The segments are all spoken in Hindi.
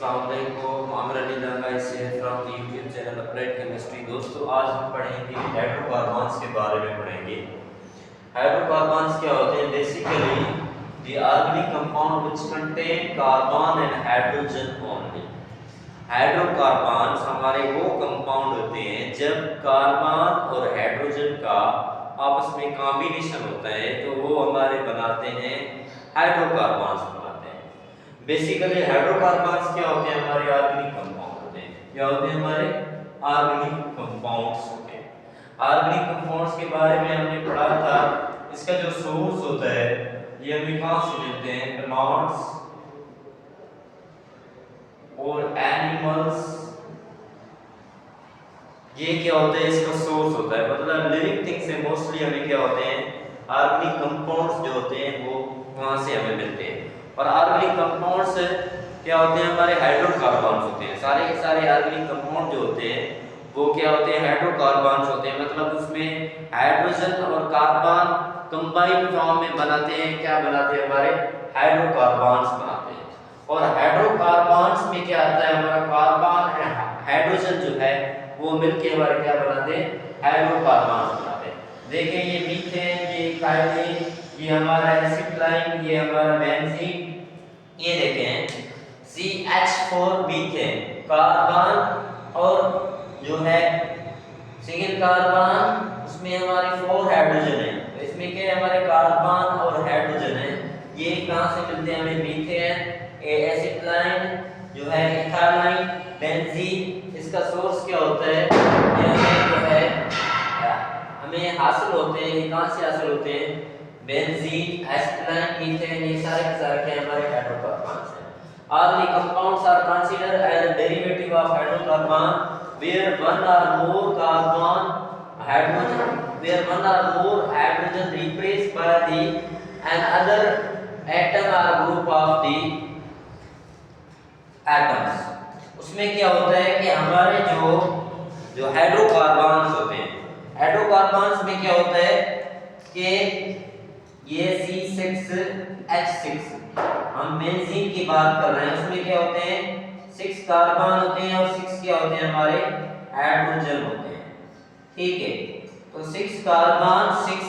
अस्सलाम वालेकुम, आमिर अली लंगाई से from the YouTube channel applied chemistry. दोस्तों, आज हम पढ़ेंगे हाइड्रोकार्बन्स के बारे में पढ़ेंगे। हाइड्रोकार्बन्स क्या होते हैं? Basically the organic compound which contain carbon and hydrogen only. Hydrocarbons हमारे वो कंपाउंड होते हैं जब कार्बन और हाइड्रोजन का आपस में कॉम्बिनेशन होता है तो वो हमारे बनाते हैं हाइड्रोकार्बन्स बनाते हैं। बेसिकली हाइड्रोकार्बन्स क्या होते हैं? हमारे ऑर्गेनिक कंपाउंड होते हैं। क्या होते हैं? हमारे ऑर्गेनिक कंपाउंड्स होते हैं। ऑर्गेनिक कंपाउंड्स के बारे में हमने पढ़ा था। इसका जो सोर्स होता है ये हमें कहां से मिलते हैं? प्लांट्स और एनिमल्स। ये क्या होता है? इसका सोर्स होता है। मतलब लिविंग थिंग से मोस्टली हमें क्या होते हैं? ऑर्गेनिक कंपाउंड्स जो होते हैं वो वहां से हमें मिलते हैं। और ऑर्गेनिक कंपाउंड्स क्या होते हैं? हमारे हाइड्रोकार्बन्स होते हैं। सारे के सारे ऑर्गेनिक कंपाउंड जो होते हैं वो क्या होते हैं? हाइड्रोकार्बन्स होते हैं। मतलब उसमें हाइड्रोजन और कार्बन कंबाइन फॉर्म में बनाते हैं। क्या बनाते हैं? हमारे हाइड्रोकार्बन्स बनाते हैं। और हाइड्रोकार्बन्स में क्या आता है? हमारा कार्बन एंड हाइड्रोजन जो है वो मिलके हमारे क्या बनाते हैं? हाइड्रोकार्बन्स बनाते हैं। देखें, ये मीथेन, ये इथाइलिन, ये हमारा एसिटिलाइन, ये हमारा बेंजीन। ये देखें CH4 मीथेन, कार्बन और जो है सिंगल कार्बन, उसमें हमारे 4 हाइड्रोजन है। तो इसमें क्या है? हमारे कार्बन और हाइड्रोजन है। ये कहां से मिलते हैं हमें? मीथेन, एसिटिलाइन जो है, इथाइलाइन, बेंजीन। इसका सोर्स क्या होता है? ये हमें जो है हमें हासिल होते हैं। ये कहां से हासिल होते हैं? बेंजीन, एसिटिलाइन, मीथेन, ये सारे के सारे क्या हमारे हाइड्रोकार्बन्स हैं। All the compounds are considered as a derivative of hydrocarbon where one or more carbon hydrogen where one or more hydrogen replaced by the another atom or group of the atoms। उसमें क्या होता है कि हमारे जो हाइड्रोकार्बन्स होते हैं, हाइड्रोकार्बन्स में क्या होता है कि ये C6H6, हम बेंजीन की बात कर रहे हैं, उसमें क्या होते हैं? 6 कार्बन होते हैं और 6 क्या होते हैं? हमारे हाइड्रोजन होते हैं। ठीक है, तो 6 कार्बन 6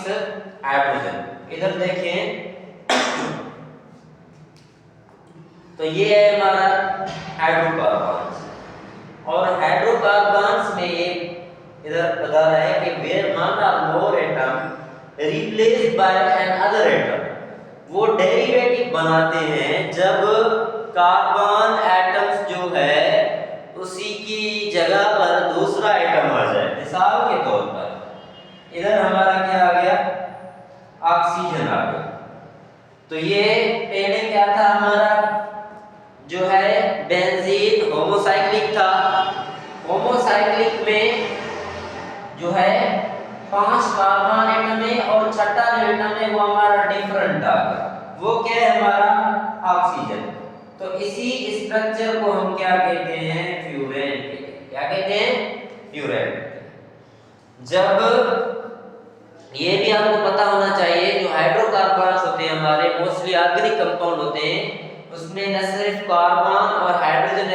हाइड्रोजन। इधर देखें तो ये है हमारा हाइड्रोकार्बन्स। और हाइड्रोकार्बन्स में ये इधर बता रहा है कि where one or more atom replaced by an other atom. वो डेरिवेटिव बनाते हैं जब कार्बन एटम्स जो है उसी की जगह पर दूसरा एटम आ जाए। मिसाल के तौर पर इधर हमारा क्या आ गया? ऑक्सीजन आ गया। तो ये पहले क्या था? हमारा जो है बेंजीन होमोसाइक्लिक था। होमोसाइक्लिक में जो है 5 कार्बन एटम है और छठा जो एटम है वो हमारा डिफरेंट आ गया। वो क्या है? हमारा ऑक्सीजन। तो इसी स्ट्रक्चर को हम क्या कहते हैं? फ्यूरेन कहते हैं। क्या कहते हैं? फ्यूरेन। जब ये भी आपको पता होना चाहिए, जो हाइड्रोकार्बन्स होते हैं हमारे मोस्टली ऑर्गेनिक कंपाउंड होते हैं, उसमें न सिर्फ कार्बन और हाइड्रोजन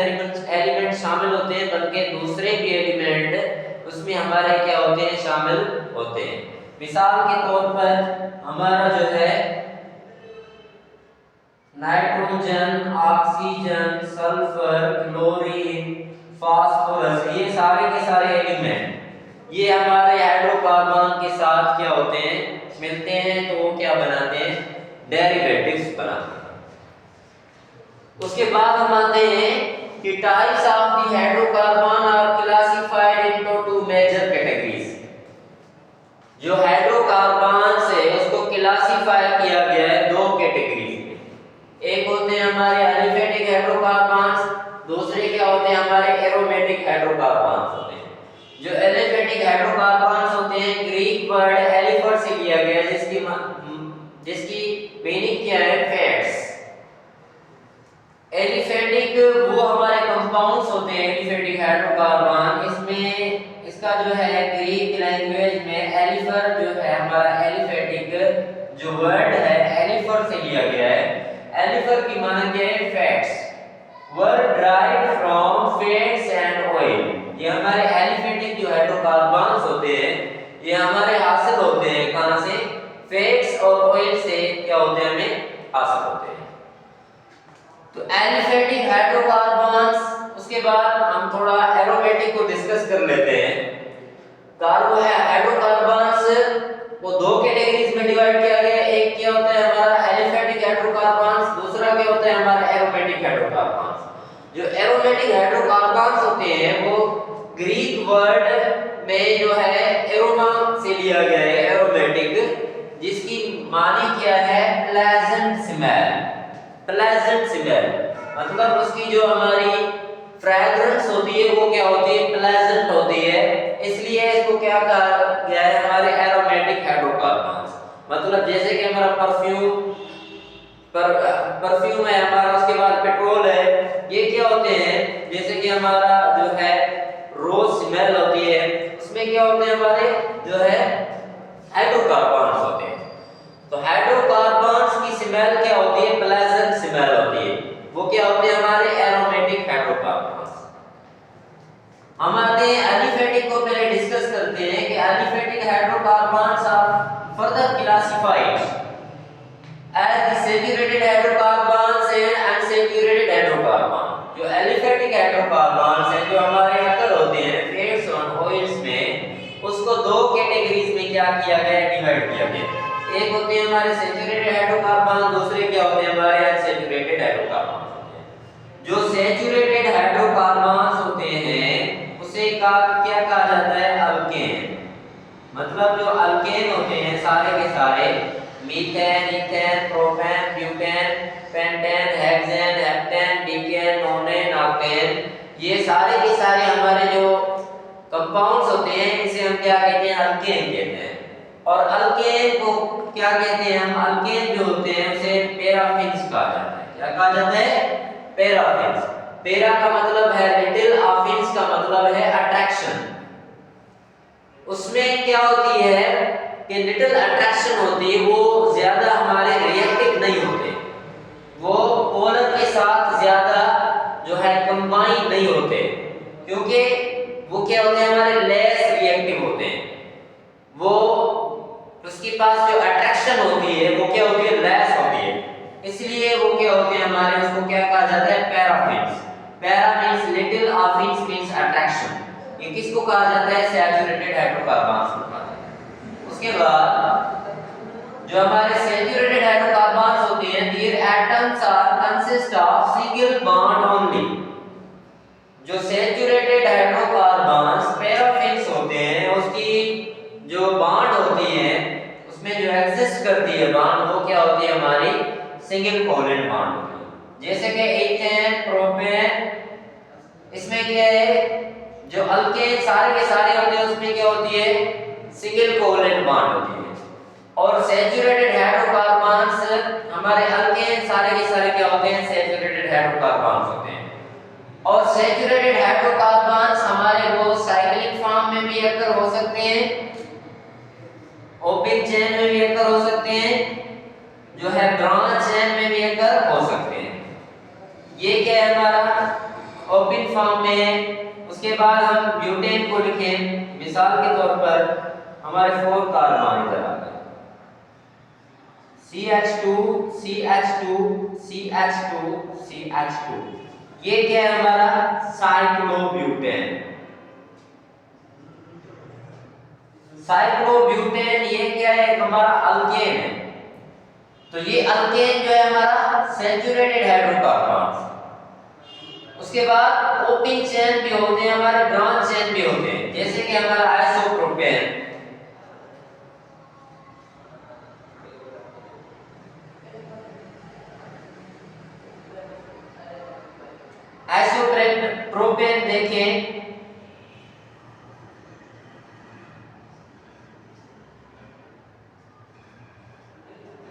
एलिमेंट शामिल होते हैं बल्कि दूसरे भी एलिमेंट उसमें हमारे क्या होते हैं? शामिल होते हैं। मिसाल के तौर पर हमारा जो है nitrogen, oxygen, sulphur, chlorine, phosphorus, ये सारे के सारे एलिमेंट ये हमारे हाइड्रोकार्बन के साथ क्या होते हैं? मिलते हैं। तो वो क्या बनाते हैं? डेरिवेटिव्स बनाते हैं। उसके बाद हम आते हैं कि types of the hydrocarbon are classified into 2 major categories. जो हाइड्रोकार्बन्स है उसको क्लासिफाई किया गया है 2 कैटेगरीज में। एक होते हैं हमारे एलिफेटिक हाइड्रोकार्बन्स, दूसरे क्या होते हैं? हमारे एरोमेटिक हाइड्रोकार्बन्स होते हैं। जो एलिफेटिक हाइड्रोकार्बन्स होते हैं, ग्रीक वर्ड एलिफर से लिया गया है जिसकी मीनिंग क्या है? फैट्स। एलिफेटिक वो हमारे कंपाउंड्स होते हैं, एलिफेटिक हाइड्रोकार्बन। इसमें इसका जो है ग्रीक लैंग्वेज में एलिफर जो है हमारा एलिफेटिक जो वर्ड है एलिफर से लिया गया है। एलिफर की माने क्या है? Fats. Were dried from fats and oil. ये हमारे एलिफेटिक जो हाइड्रोकार्बन्स होते हैं ये हमारे हासिल होते हैं कहां से? फैट्स और ऑयल से क्या होते हैं हमें हासिल होते हैं। तो एलिफेटिक हाइड्रोकार्बन्स, उसके बाद हम थोड़ा एरोमेटिक को डिस्कस कर लेते हैं। हाइड्रोकार्बन्स को दो कैटेगरीज में डिवाइड किया गया है। एक क्या होता है हमारा एलिफेटिक हाइड्रोकार्बन्स, दूसरा क्या होता है हमारा एरोमेटिक हाइड्रोकार्बन्स। जो एरोमेटिक हाइड्रोकार्बन्स होते हैं वो ग्रीक वर्ड में जो है एरोमा से लिया गया है, एरोमेटिक, जिसकी मानी क्या है? Pleasant smell. प्लेजेंट स्मेल मतलब उसकी जो हमारी फ्रेग्रेंस होती है वो क्या होती है? प्लेजेंट होती है, इसलिए इसको क्या कहा गया है? हमारे एरोमेटिक हाइड्रोकार्बन्स। मतलब जैसे कि हमारा परफ्यूम है हमारा, उसके बाद पेट्रोल है, ये क्या होते हैं? जैसे कि हमारा जो है रोज स्मेल होती है, उसमें क्या होते हैं हमारे जो है हाइड्रोकार्बन्स होते हैं। तो हाइड्रोकार्बन्स की स्मेल क्या होती है? प्लेजेंट स्मेल होती है। वो क्या होते हैं हमारे एरोमेटिक हाइड्रोकार्बन्स। हम आते हैं एलिफेटिक को पहले डिस्कस करते हैं कि aliphatic hydrocarbons are further classified as the saturated hydrocarbons and unsaturated hydrocarbons। जो एलिफेटिक हाइड्रोकार्बन्स हैं जो हमारे अक्सर होते हैं फैट्स और ऑयल्स में, उसको दो कैटेगरीज में क्या किया गया है? डिवाइड किया गया है। एक होते हैं हमारे सैचुरेटेड हाइड्रोकार्बन, दूसरे क्या होते हैं हमारे अनसैचुरेटेड हाइड्रोकार्बन होते हैं। जो सैचुरेटेड हाइड्रोकार्बन्स होते हैं उसे क्या कहा जाता है? अल्केन। मतलब जो अल्केन होते हैं सारे के सारे, methane, ethane, propane, butane, pentane, hexane, heptane, decane, नोनेन, octane, ये सारे के सारे हमारे जो कंपाउंड्स होते हैं इसे हम क्या कहते हैं? अल्केन कहते हैं। और अल्केन को क्या कहते हैं हम? अल्केन जो होते हैं उसे पैराफिन्स कहा जाता है। क्या कहा जाता है? पैराफिन्स। पैरा का मतलब है लिटिल, अफिन्स का मतलब है अट्रैक्शन। उसमें क्या होती है कि लिटिल अट्रैक्शन होती है, वो ज्यादा हमारे रिएक्टिव नहीं होते, वो पोलर के साथ ज्यादा जो है कंबाइन नहीं होते, क्योंकि वो क्या होते हैं? हमारे लेस रिएक्टिव होते हैं। वो उसके पास जो अट्रैक्शन होती है वो क्या होती है? लेस होती है, इसलिए वो क्या होते हैं हमारे? उसको क्या कहा जाता है? Paraffins. Para means little, affins means attraction. ये किसको कहा जाता है? सैचुरेटेड हाइड्रोकार्बन्स को कहा जाता है। उसके बाद जो हमारे सैचुरेटेड हाइड्रोकार्बन्स होते हैं, their atoms are consist of single bond only. जो सैचुरेटेड हाइड्रोकार्बन्स पैराफिन्स होते हैं उसकी जो बॉन्ड होती है उसमें जो एग्जिस्ट करती है बॉन्ड, वो क्या होती है? हमारी सिंगल कोवेलेंट बॉन्ड होती है। जैसे कि इथेन, प्रोपेन, इसमें क्या है? जो अल्केन सारे के सारे होते हैं उसमें क्या होती है? सिंगल कोवेलेंट बॉन्ड होती है। और सैचुरेटेड हाइड्रोकार्बन्स हमारे अल्केन सारे के सारे क्या होते हैं? सैचुरेटेड हाइड्रोकार्बन्स होते हैं। और सैचुरेटेड हाइड्रोकार्बन्स हमारे वो साइक्लिक फॉर्म में भी अक्सर हो सकते हैं, ओपन चेन में भी अक्सर हो सकते हैं, जो है ब्रांच चेन में भी अक्सर हो सकते हैं। ये क्या है हमारा? ओपन फॉर्म में है। उसके बाद हम ब्यूटेन को लिखें, मिसाल के तौर पर हमारे 4 कार्बन इधर आ गए, CH2 CH2 CH2 CH2, ये क्या है हमारा? साइक्लोब्यूटेन। साइक्लोब्यूटेन ये क्या है? हमारा अल्केन है। तो ये अल्केन जो है हमारा सैचुरेटेड हाइड्रोकार्बन्स। उसके बाद ओपन चेन भी होते हैं हमारे, ब्रांच चेन भी होते हैं, जैसे कि हमारा आइसोप्रोपेन। आइसोप्रोपेन देखें,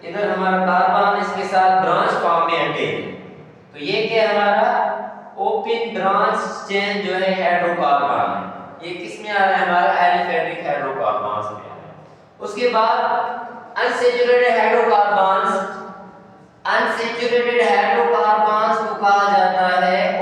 इधर हमारा कार्बन इसके साथ ब्रांच फॉर्म में अटैच है। तो ये क्या है हमारा? ओपन ब्रांच चेन जो है हाइड्रोकार्बन है। ये किस में आ रहा है? हमारा एलिफेटिक हाइड्रोकार्बन्स में आ रहा है। उसके बाद अनसैचुरेटेड हाइड्रोकार्बन्स, अनसैचुरेटेड हाइड्रोकार्बन्स को कहा जाता है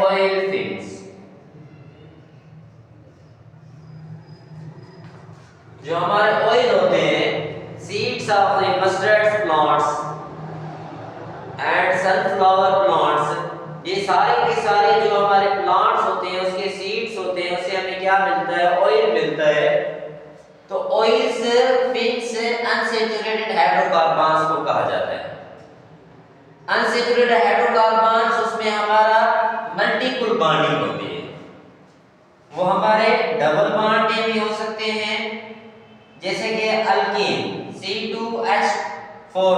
सारे के सारे जो हमारे प्लांट्स होते हैं उसके सीड्स होते हैं, उससे हमें क्या मिलता है? ऑयल मिलता है। तो ऑयल्स फिक्स अनसैचुरेटेड हाइड्रोकार्बन्स को कहा जाता है। अनसैचुरेटेड हाइड्रोकार्बन्स उसमें हमारा मल्टीपल बॉन्डिंग होती है, वो हमारे डबल बॉन्ड में भी हो सकते हैं, जैसे कि अल्कीन C2H4,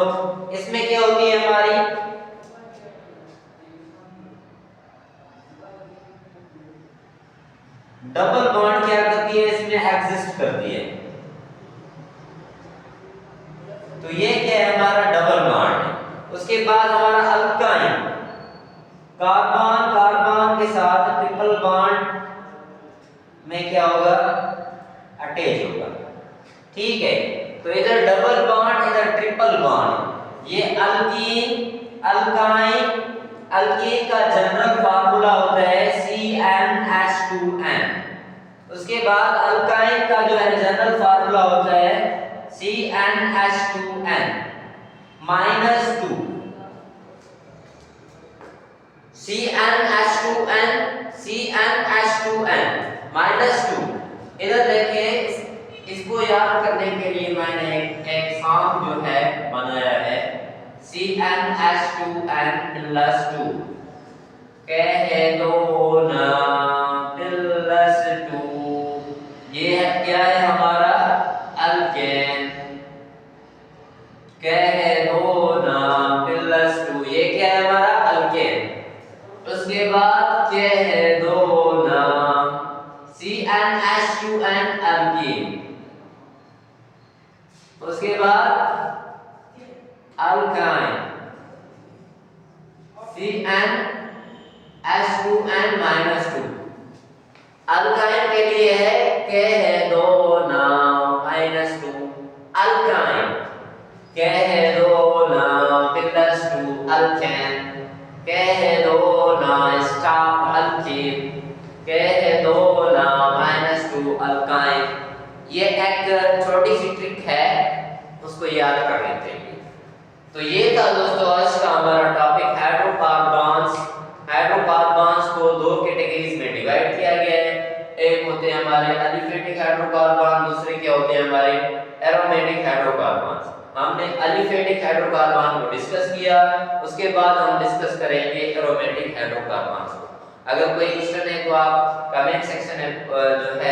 इसमें क्या होती है हमारी डबल बॉन्ड, क्या करती है इसमें एग्जिस्ट करती है। तो ये क्या है हमारा डबल बॉन्ड। उसके बाद हमारा अल्काइन, कार्बन कार्बन के साथ ट्रिपल बॉन्ड में क्या होगा? अटैच होगा। ठीक है, तो इधर डबल बॉन्ड इधर ट्रिपल बॉन्ड। ये अल्कीन अल्काइन, अल्कीन का जनरल फार्मूला होता है CnH2n। उसके बाद अल्काइन का जो है जनरल फार्मूला होता है CnH2n -2। CnH2n -2। इधर देखिए, इसको याद करने के लिए मैंने एक सॉन्ग जो है बनाया है CnH2n +2, कह दो ना +2। ये है क्या है हमारा अल्केन, कह दो ना +2, ये क्या है हमारा अल्केन। उसके बाद कह दो ना CnH2n अल्कीन। उसके बाद अल्काइन CnH2n -2। अल्काइन के लिए है कह दो ना -2, अल्काइन कह दो ना +2, अल्केन कह दो ना स्टॉप, अल्कीन कह दो ना -2, अल्काइन। ये एक छोटी सी ट्रिक है, उसको याद कर लेते हैं। तो ये था दोस्तों आज का हमारा टॉपिक हाइड्रोकार्बन्स। हाइड्रोकार्बन्स को दो कैटेगरीज में डिवाइड किया गया है। एक होते हैं हमारे एलिफेटिक हाइड्रोकार्बन, दूसरे क्या होते हैं हमारे एरोमेटिक हाइड्रोकार्बन्स। हमने एलिफेटिक हाइड्रोकार्बन को डिस्कस किया, उसके बाद हम डिस्कस करेंगे एरोमेटिक हाइड्रोकार्बन्स को। अगर कोई क्वेश्चन है तो आप कमेंट सेक्शन में जो है